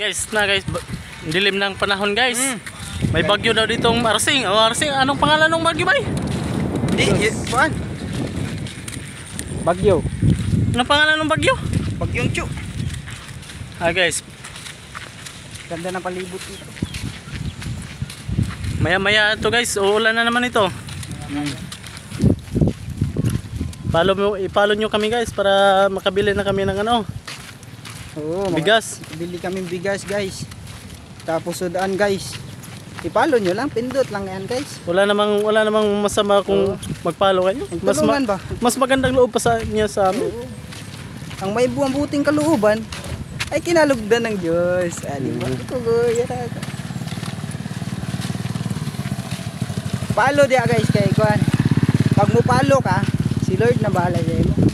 Guys, dilim ng panahon guys. May bagyo daw ditong Arsing. Oh, Arsing, anong pangalan ng bagyo bay? Kuan. Bagyo. Anong pangalan ng bagyo? Bagyong Chu. Guys, Ganda ng palibot dito. maya ito guys, uulan na naman ito. Ipalo nyo kami guys para makabili na kami ng ano. Oo, bigas. Bili kami bigas guys. Tapos sudaan guys. Ipalo nyo lang, pindot lang yan guys. Wala namang masama kung magpalo kayo. Tulungan ba? Mas magandang loob pa niya sa amin. Oo. Ang may buwang-buting kalooban ay kinalugdan ng Diyos. Di ba? Palo dia guys kay kuan. Pag mo palo ka, si Lord na bahala sa imo.